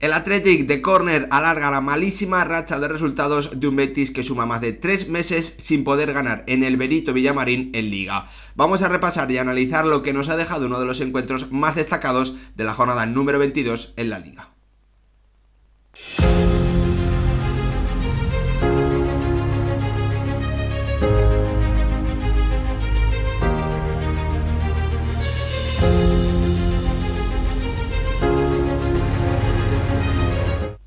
El Athletic de córner alarga la malísima racha de resultados de un Betis que suma más de 3 meses sin poder ganar en el Benito Villamarín en Liga. Vamos a repasar y analizar lo que nos ha dejado uno de los encuentros más destacados de la jornada número 22 en la Liga.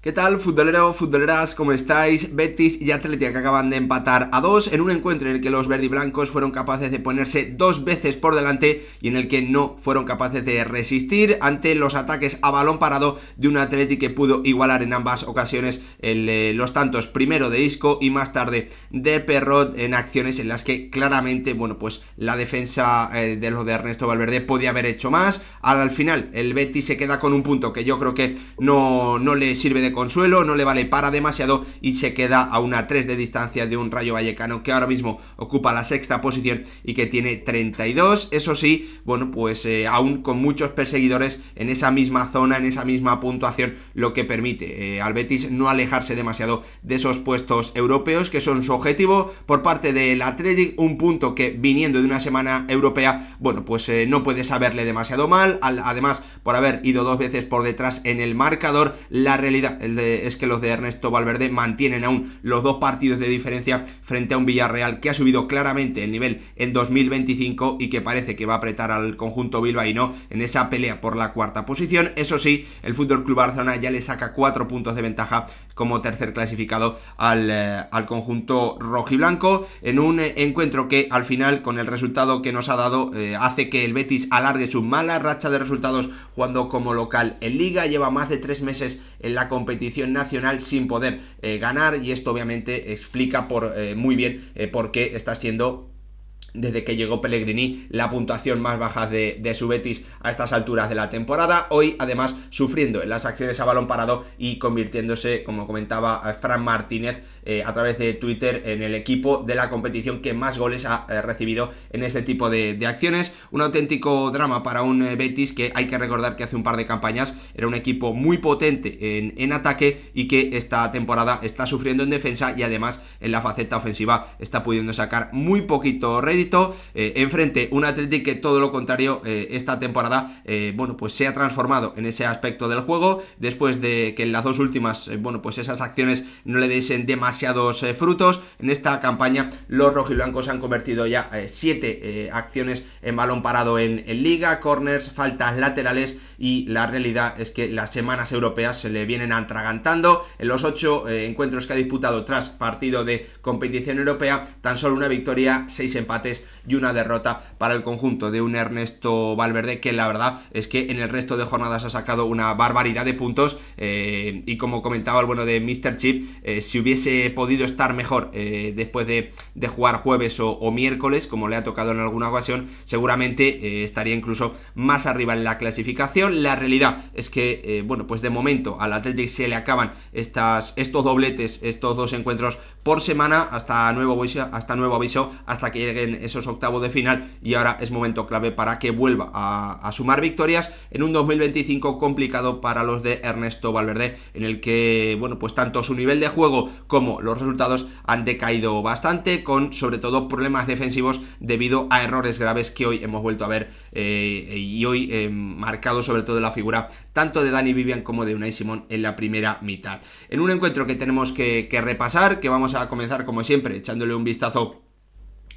¿Qué tal, futbolero, futboleras? ¿Cómo estáis? Betis y Athletic acaban de empatar a 2 en un encuentro en el que los verdiblancos fueron capaces de ponerse 2 veces por delante y en el que no fueron capaces de resistir ante los ataques a balón parado de un Athletic que pudo igualar en ambas ocasiones los tantos, primero de Isco y más tarde de Perrot, en acciones en las que claramente, pues la defensa de los de Ernesto Valverde podía haber hecho más. Al final el Betis se queda con un punto que yo creo que no le sirve de consuelo, no le vale para demasiado y se queda a una 3 de distancia de un Rayo Vallecano que ahora mismo ocupa la 6ª posición y que tiene 32, eso sí, aún con muchos perseguidores en esa misma zona, en esa misma puntuación, lo que permite al Betis no alejarse demasiado de esos puestos europeos que son su objetivo. Por parte del Athletic, un punto que viniendo de una semana europea, no puede saberle demasiado mal, además por haber ido 2 veces por detrás en el marcador. La realidad es que los de Ernesto Valverde mantienen aún los 2 partidos de diferencia frente a un Villarreal que ha subido claramente el nivel en 2025 y que parece que va a apretar al conjunto bilbaíno en esa pelea por la 4ª posición. Eso sí, el FC Barcelona ya le saca 4 puntos de ventaja como tercer clasificado al conjunto rojiblanco, en un encuentro que al final, con el resultado que nos ha dado, hace que el Betis alargue su mala racha de resultados jugando como local en Liga. Lleva más de 3 meses en la competición nacional sin poder ganar, y esto obviamente explica muy bien por qué está siendo, desde que llegó Pellegrini, la puntuación más baja de su Betis a estas alturas de la temporada. Hoy, además, sufriendo en las acciones a balón parado y convirtiéndose, como comentaba Fran Martínez a través de Twitter, en el equipo de la competición que más goles ha recibido en este tipo de acciones. Un auténtico drama para un Betis que hay que recordar que hace un par de campañas era un equipo muy potente en ataque y que esta temporada está sufriendo en defensa, y además en la faceta ofensiva está pudiendo sacar muy poquito rédito. Enfrente un Athletic que, todo lo contrario, esta temporada se ha transformado en ese aspecto del juego, después de que en las 2 últimas esas acciones no le diesen demasiados frutos. En esta campaña los rojiblancos han convertido ya 7 acciones en balón parado en Liga, corners, faltas laterales, y la realidad es que las semanas europeas se le vienen atragantando. En los 8 encuentros que ha disputado tras partido de competición europea, tan solo una victoria, 6 empates y una derrota para el conjunto de un Ernesto Valverde que la verdad es que en el resto de jornadas ha sacado una barbaridad de puntos, y como comentaba el bueno de Mr. Chip, si hubiese podido estar mejor después de jugar jueves o miércoles, como le ha tocado en alguna ocasión, seguramente estaría incluso más arriba en la clasificación. La realidad es que de momento al Athletic se le acaban estos dobletes, estos 2 encuentros por semana, hasta nuevo aviso, hasta que lleguen esos octavos de final, y ahora es momento clave para que vuelva a sumar victorias en un 2025 complicado para los de Ernesto Valverde, en el que tanto su nivel de juego como los resultados han decaído bastante, con sobre todo problemas defensivos debido a errores graves que hoy hemos vuelto a ver, y hoy marcado sobre todo la figura tanto de Dani Vivian como de Unai Simón en la primera mitad. En un encuentro que tenemos que repasar, que vamos a comenzar como siempre echándole un vistazo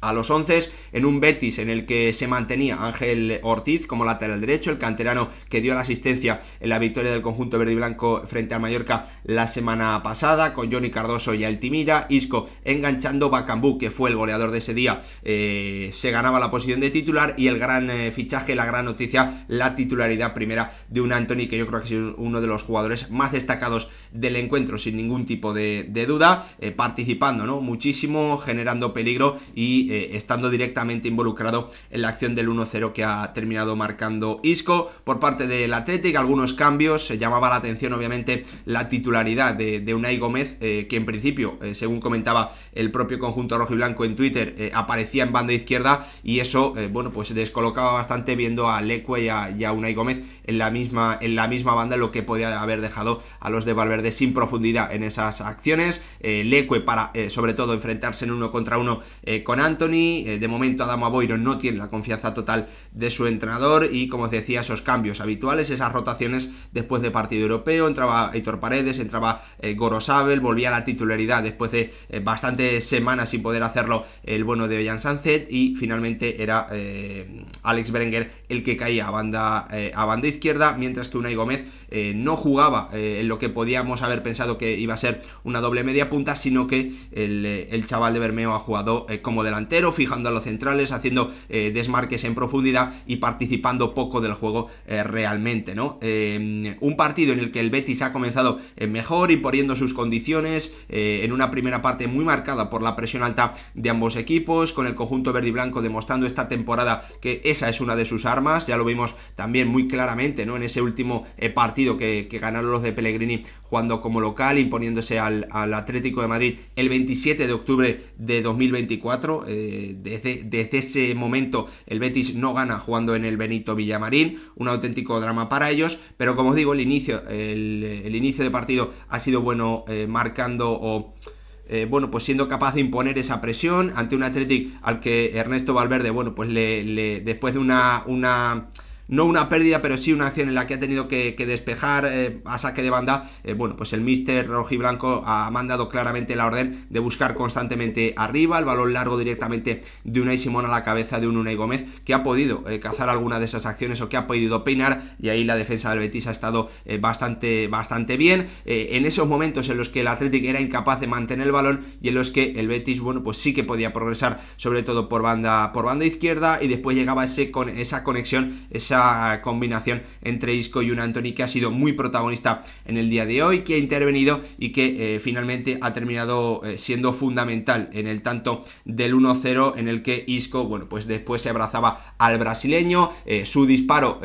a los 11, en un Betis en el que se mantenía Ángel Ortiz como lateral derecho, el canterano que dio la asistencia en la victoria del conjunto verde y blanco frente al Mallorca la semana pasada, con Johnny Cardoso y Altimira. Isco enganchando, Bakambu, que fue el goleador de ese día, se ganaba la posición de titular, y el gran fichaje, la gran noticia, la titularidad primera de un Antony, que yo creo que es uno de los jugadores más destacados del encuentro, sin ningún tipo de duda, participando muchísimo, generando peligro y estando directamente involucrado en la acción del 1-0 que ha terminado marcando Isco. Por parte del Athletic, algunos cambios, se llamaba la atención obviamente la titularidad de Unai Gómez, que en principio, según comentaba el propio conjunto rojiblanco en Twitter, aparecía en banda izquierda, y eso, bueno, pues descolocaba bastante viendo a Leque y a Unai Gómez en la misma banda, lo que podía haber dejado a los de Valverde sin profundidad en esas acciones. Leque para, sobre todo, enfrentarse en 1 contra 1 con Antony. De momento Adama Boiro no tiene la confianza total de su entrenador, y como os decía, esos cambios habituales, esas rotaciones después de partido europeo. Entraba Aitor Paredes, entraba Gorosabel, volvía a la titularidad después de bastantes semanas sin poder hacerlo el bueno de Ollán Sánchez, y finalmente era Alex Berenguer el que caía a banda izquierda, mientras que Unai Gómez no jugaba en lo que podíamos haber pensado que iba a ser una doble media punta, sino que el chaval de Bermeo ha jugado como delantero, fijando a los centrales, haciendo desmarques en profundidad y participando poco del juego realmente, ¿no? Un partido en el que el Betis ha comenzado mejor, imponiendo sus condiciones, en una primera parte muy marcada por la presión alta de ambos equipos, con el conjunto verde y blanco demostrando esta temporada que esa es una de sus armas. Ya lo vimos también muy claramente, ¿no?, en ese último partido que ganaron los de Pellegrini jugando como local, imponiéndose al Atlético de Madrid el 27 de octubre de 2024. Desde ese momento el Betis no gana jugando en el Benito Villamarín, un auténtico drama para ellos, pero como os digo, el inicio de partido ha sido bueno, marcando bueno, pues siendo capaz de imponer esa presión ante un Athletic al que Ernesto Valverde, bueno, pues después de no una pérdida, pero sí una acción en la que ha tenido que despejar a saque de banda, bueno, pues el míster rojiblanco ha mandado claramente la orden de buscar constantemente arriba, el balón largo directamente de Unai Simón a la cabeza de un Unai Gómez, que ha podido cazar alguna de esas acciones, o que ha podido peinar, y ahí la defensa del Betis ha estado bastante bien, en esos momentos en los que el Athletic era incapaz de mantener el balón, y en los que el Betis, bueno, pues sí que podía progresar, sobre todo por banda izquierda, y después llegaba esa conexión, esa combinación entre Isco y un Antony que ha sido muy protagonista en el día de hoy, que ha intervenido y que finalmente ha terminado siendo fundamental en el tanto del 1-0, en el que Isco, bueno, pues después se abrazaba al brasileño, su disparo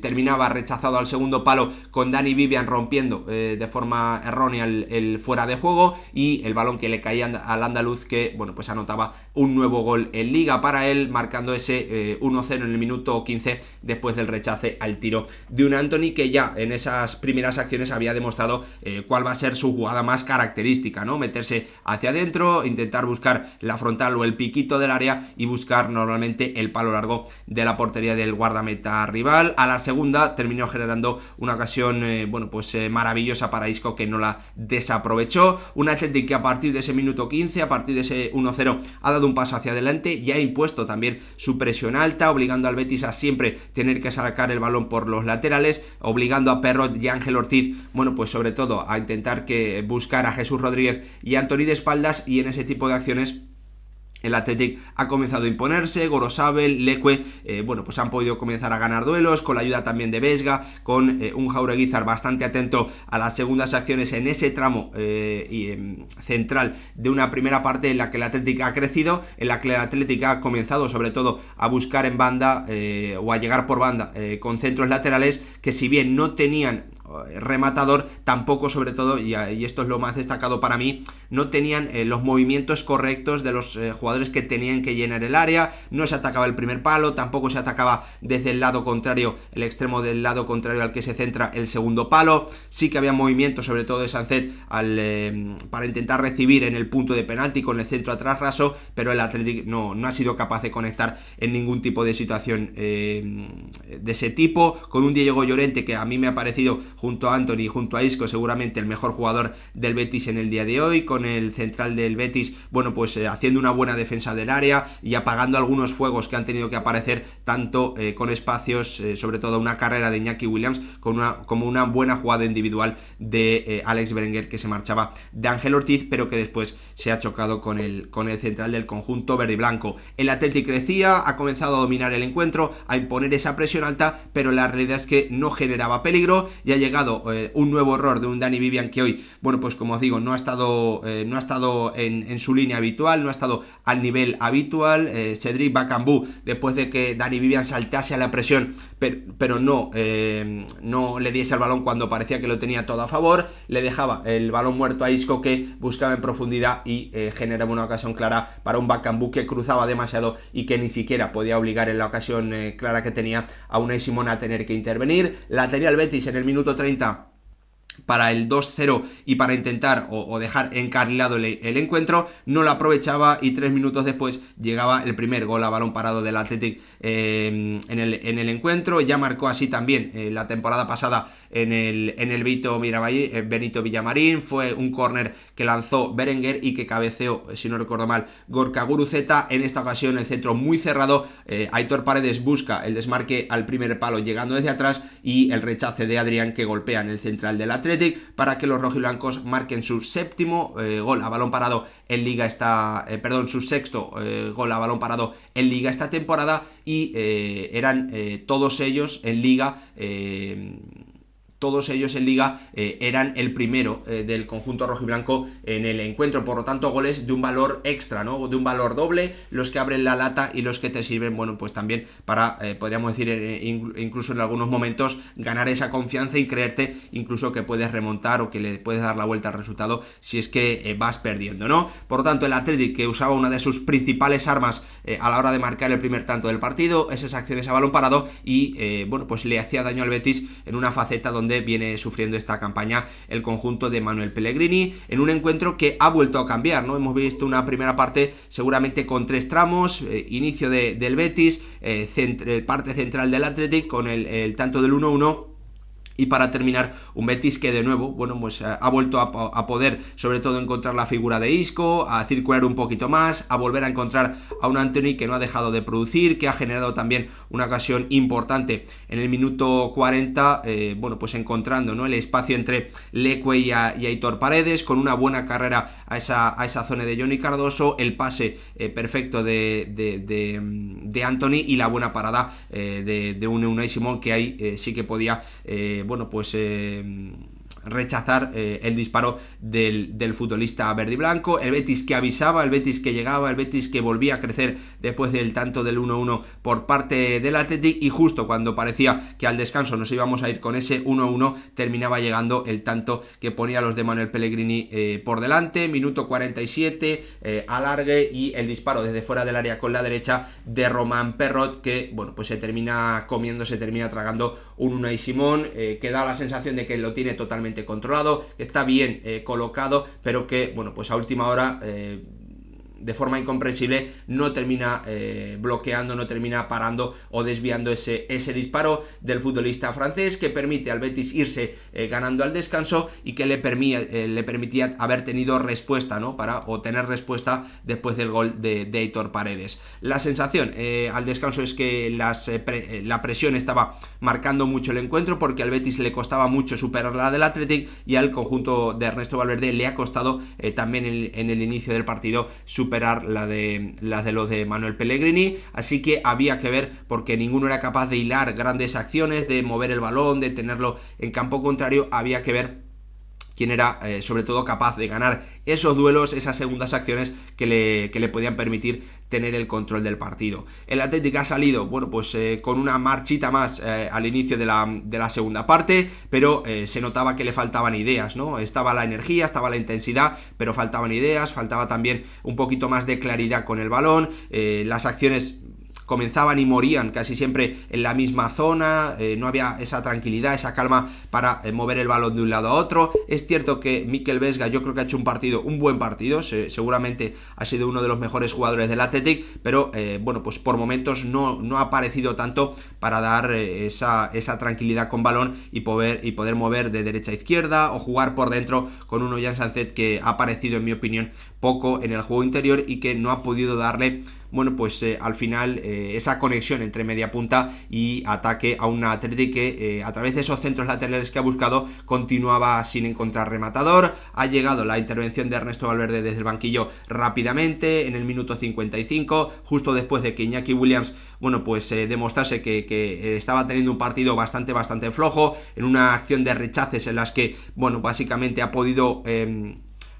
terminaba rechazado al segundo palo, con Dani Vivian rompiendo de forma errónea el fuera de juego, y el balón que le caía al andaluz, que, bueno, pues anotaba un nuevo gol en Liga para él, marcando ese 1-0 en el minuto 15 después del rechace al tiro de un Antony, que ya en esas primeras acciones había demostrado cuál va a ser su jugada más característica, ¿no? Meterse hacia adentro, intentar buscar la frontal o el piquito del área, y buscar normalmente el palo largo de la portería del guardameta rival. A la segunda terminó generando una ocasión bueno, pues maravillosa para Isco, que no la desaprovechó. Un Athletic que a partir de ese minuto 15, a partir de ese 1-0, ha dado un paso hacia adelante y ha impuesto también su presión alta, obligando al Betis a siempre tener que sacar el balón por los laterales, obligando a Perrot y Ángel Ortiz, bueno, pues sobre todo a intentar buscar a Jesús Rodríguez y a Antony de espaldas, y en ese tipo de acciones el Athletic ha comenzado a imponerse. Gorosabel, Leque, bueno, pues han podido comenzar a ganar duelos, con la ayuda también de Vesga, con un Jaureguizar bastante atento a las segundas acciones en ese tramo central de una primera parte en la que el Athletic ha crecido, en la que el Athletic ha comenzado sobre todo a buscar en banda o a llegar por banda con centros laterales que, si bien no tenían rematador, tampoco, sobre todo, y esto es lo más destacado para mí, no tenían los movimientos correctos de los jugadores que tenían que llenar el área. No se atacaba el primer palo, tampoco se atacaba desde el lado contrario, el extremo del lado contrario al que se centra el segundo palo. Sí que había movimiento, sobre todo de Sancet, para intentar recibir en el punto de penalti con el centro atrás raso, pero el Athletic no ha sido capaz de conectar en ningún tipo de situación de ese tipo, con un Diego Llorente que a mí me ha parecido, junto a Antony y junto a Isco, seguramente el mejor jugador del Betis en el día de hoy, con el central del Betis, bueno, pues haciendo una buena defensa del área y apagando algunos juegos que han tenido que aparecer, tanto con espacios, sobre todo una carrera de Iñaki Williams, como una buena jugada individual de Alex Berenguer, que se marchaba de Ángel Ortiz, pero que después se ha chocado con el central del conjunto verde y blanco. El Athletic crecía, ha comenzado a dominar el encuentro, a imponer esa presión alta, pero la realidad es que no generaba peligro, y ha llegado un nuevo error de un Dani Vivian que hoy, bueno, pues como os digo, no ha estado no ha estado en su línea habitual, no ha estado al nivel habitual. Cedric Bakambu, después de que Dani Vivian saltase a la presión, pero no le diese el balón cuando parecía que lo tenía todo a favor, le dejaba el balón muerto a Isco, que buscaba en profundidad y generaba una ocasión clara para un Bakambu que cruzaba demasiado y que ni siquiera podía obligar en la ocasión clara que tenía a Unai Simón a tener que intervenir. La tenía el Betis en el minuto 30 para el 2-0 y para intentar o dejar encarrilado el encuentro, no lo aprovechaba y 3 minutos después llegaba el primer gol a balón parado del Athletic en el encuentro. Ya marcó así también la temporada pasada en el Benito Villamarín. Fue un córner que lanzó Berenguer y que cabeceó, si no recuerdo mal, Gorka Guruceta. En esta ocasión el centro muy cerrado, Aitor Paredes busca el desmarque al primer palo llegando desde atrás y el rechace de Adrián, que golpea en el central del Athletic para que los rojiblancos marquen su séptimo gol a balón parado en Liga su sexto gol a balón parado en Liga esta temporada, y eran todos ellos en Liga eran el primero del conjunto rojiblanco en el encuentro. Por lo tanto, goles de un valor extra, ¿no? De un valor doble, los que abren la lata y los que te sirven, bueno, pues también para, podríamos decir, incluso en algunos momentos, ganar esa confianza y creerte incluso que puedes remontar o que le puedes dar la vuelta al resultado si es que vas perdiendo, ¿no? Por lo tanto, el Athletic, que usaba una de sus principales armas a la hora de marcar el primer tanto del partido, esas acciones a balón parado, y bueno, pues le hacía daño al Betis en una faceta donde viene sufriendo esta campaña el conjunto de Manuel Pellegrini, en un encuentro que ha vuelto a cambiar, ¿no? Hemos visto una primera parte seguramente con 3 tramos, inicio del Betis, parte central del Athletic con el tanto del 1-1, y para terminar un Betis que de nuevo, bueno, pues ha vuelto a poder sobre todo encontrar la figura de Isco, a circular un poquito más, a volver a encontrar a un Antony que no ha dejado de producir, que ha generado también una ocasión importante en el minuto 40, bueno, pues encontrando, ¿no?, el espacio entre Leque y Aitor Paredes, con una buena carrera a esa zona de Johnny Cardoso, el pase perfecto de Antony y la buena parada de Unai Simón, que ahí sí que podía bueno, pues rechazar el disparo del futbolista verde y blanco. El Betis que avisaba, el Betis que llegaba, el Betis que volvía a crecer después del tanto del 1-1 por parte del Athletic, y justo cuando parecía que al descanso nos íbamos a ir con ese 1-1, terminaba llegando el tanto que ponía a los de Manuel Pellegrini por delante. Minuto 47, alargue y el disparo desde fuera del área con la derecha de Román Perrot, que bueno, pues se termina tragando un Unai Simón, que da la sensación de que lo tiene totalmente controlado, que está bien colocado, pero que bueno, pues a última hora de forma incomprensible no termina bloqueando, no termina parando o desviando ese disparo del futbolista francés, que permite al Betis irse ganando al descanso y que le permitía haber tenido respuesta, ¿no?, o tener respuesta después del gol de Aitor Paredes. La sensación al descanso es que la presión estaba marcando mucho el encuentro, porque al Betis le costaba mucho superar la del Athletic, y al conjunto de Ernesto Valverde le ha costado también en el inicio del partido superar la de los de Manuel Pellegrini. Así que había que ver, porque ninguno era capaz de hilar grandes acciones, de mover el balón, de tenerlo en campo contrario. Había que ver quién era sobre todo capaz de ganar esos duelos, esas segundas acciones que le podían permitir tener el control del partido. El Atlético ha salido, bueno, pues con una marchita más al inicio de la segunda parte, pero se notaba que le faltaban ideas, ¿no? Estaba la energía, estaba la intensidad, pero faltaban ideas, faltaba también un poquito más de claridad con el balón. Las acciones comenzaban y morían casi siempre en la misma zona, no había esa tranquilidad, esa calma para mover el balón de un lado a otro. Es cierto que Mikel Vesga, yo creo que ha hecho un buen partido, seguramente ha sido uno de los mejores jugadores del Athletic, pero bueno, pues por momentos no ha aparecido tanto para dar esa tranquilidad con balón y poder mover de derecha a izquierda o jugar por dentro con un Ollán Sánchez que ha aparecido, en mi opinión, poco en el juego interior y que no ha podido darle, bueno, pues al final esa conexión entre media punta y ataque a un Athletic que a través de esos centros laterales que ha buscado continuaba sin encontrar rematador. Ha llegado la intervención de Ernesto Valverde desde el banquillo rápidamente en el minuto 55, justo después de que Iñaki Williams, bueno, pues demostrase que estaba teniendo un partido bastante flojo, en una acción de rechaces en las que, bueno, básicamente ha podido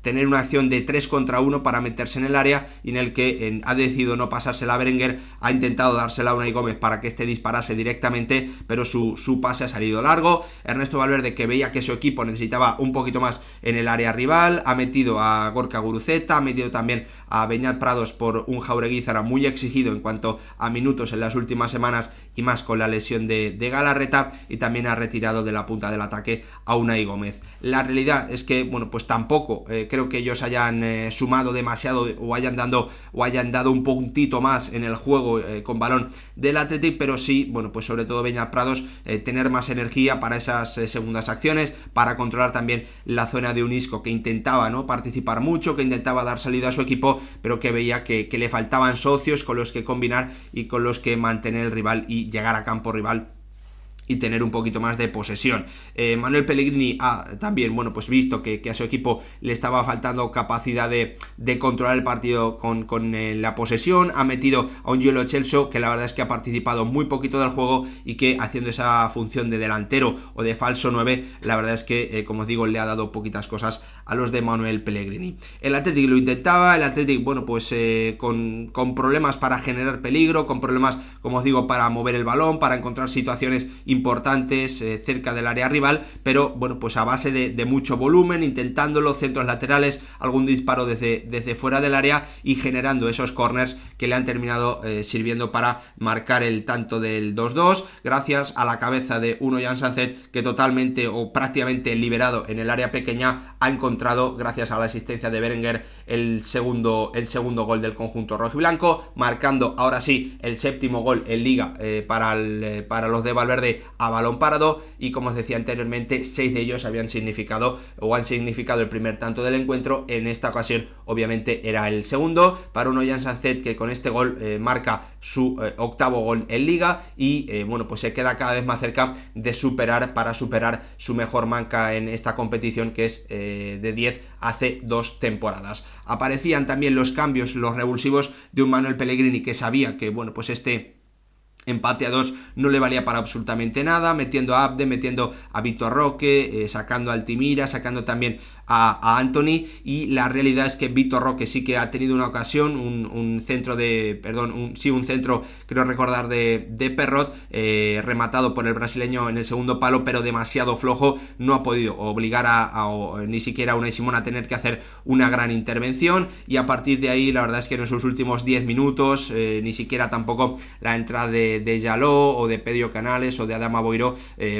tener una acción de 3 contra 1 para meterse en el área, y en el que ha decidido no pasársela a Berenguer, ha intentado dársela a Unai Gómez para que este disparase directamente, pero su pase ha salido largo. Ernesto Valverde, que veía que su equipo necesitaba un poquito más en el área rival, ha metido a Gorka Guruceta, ha metido también a Beñat Prados por un Jauregui Zara muy exigido en cuanto a minutos en las últimas semanas, y más con la lesión de Galarreta, y también ha retirado de la punta del ataque a Unai Gómez. La realidad es que, bueno, pues tampoco creo que ellos hayan sumado demasiado o hayan dado un puntito más en el juego con balón del Athletic, pero sí, bueno, pues sobre todo Beñat Prados tener más energía para esas segundas acciones, para controlar también la zona de un Isco que intentaba, ¿no?, participar mucho, que intentaba dar salida a su equipo, pero que veía que le faltaban socios con los que combinar y con los que mantener el rival y llegar a campo rival y tener un poquito más de posesión. Manuel Pellegrini ha también, bueno, pues visto que a su equipo le estaba faltando capacidad de controlar el partido con la posesión, ha metido a un Giulio Celso, que la verdad es que ha participado muy poquito del juego, y que haciendo esa función de delantero o de falso 9, la verdad es que, como os digo, le ha dado poquitas cosas a los de Manuel Pellegrini. El Athletic lo intentaba, el Athletic, bueno, pues con problemas para generar peligro, con problemas, como os digo, para mover el balón, para encontrar situaciones importantes cerca del área rival, pero bueno, pues a base de mucho volumen, intentándolo, centros laterales, algún disparo desde fuera del área, y generando esos corners que le han terminado sirviendo para marcar el tanto del 2-2, gracias a la cabeza de Jan Sanzet, que totalmente o prácticamente liberado en el área pequeña ha encontrado, gracias a la asistencia de Berenguer, el segundo gol del conjunto rojiblanco, marcando ahora sí el 7º gol en Liga para los de Valverde a balón parado, y como os decía anteriormente, 6 de ellos han significado el primer tanto del encuentro. En esta ocasión obviamente era el segundo para Jan Sanzet, que con este gol marca su 8º gol en Liga, y bueno, pues se queda cada vez más cerca de superar su mejor marca en esta competición, que es de 10 hace 2 temporadas. Aparecían también los cambios, los revulsivos de un Manuel Pellegrini, que sabía que, bueno, pues este empate a 2 no le valía para absolutamente nada, metiendo a Abde, metiendo a Vitor Roque, sacando a Altimira, sacando también a Anthony, y la realidad es que Vitor Roque sí que ha tenido una ocasión, un centro, creo recordar, de Perrot, rematado por el brasileño en el segundo palo, pero demasiado flojo, no ha podido obligar ni siquiera a Unai Simón a tener que hacer una gran intervención, y a partir de ahí la verdad es que en esos últimos 10 minutos, ni siquiera tampoco la entrada de Jaló o de Pedro Canales o de Adama Boiro,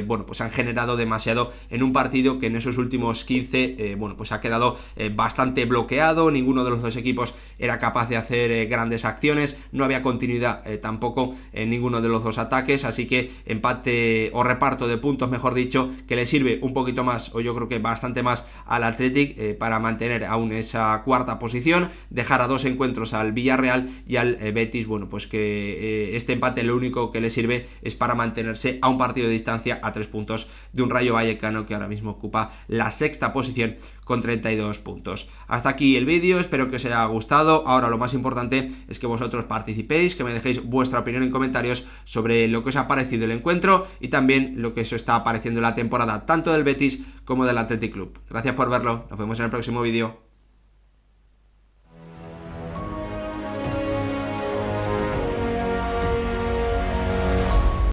bueno, pues han generado demasiado en un partido que en esos últimos 15, bueno, pues ha quedado bastante bloqueado. Ninguno de los dos equipos era capaz de hacer grandes acciones, no había continuidad tampoco en ninguno de los dos ataques, así que empate o reparto de puntos, mejor dicho, que le sirve un poquito más, o yo creo que bastante más, al Athletic para mantener aún esa 4ª posición, dejar a 2 encuentros al Villarreal y al Betis, bueno, pues que este empate lo único que le sirve es para mantenerse a un partido de distancia, a 3 puntos de un Rayo Vallecano que ahora mismo ocupa la 6ª posición con 32 puntos. Hasta aquí el vídeo, espero que os haya gustado. Ahora lo más importante es que vosotros participéis, que me dejéis vuestra opinión en comentarios sobre lo que os ha parecido el encuentro y también lo que os está pareciendo la temporada tanto del Betis como del Athletic Club. Gracias por verlo, nos vemos en el próximo vídeo.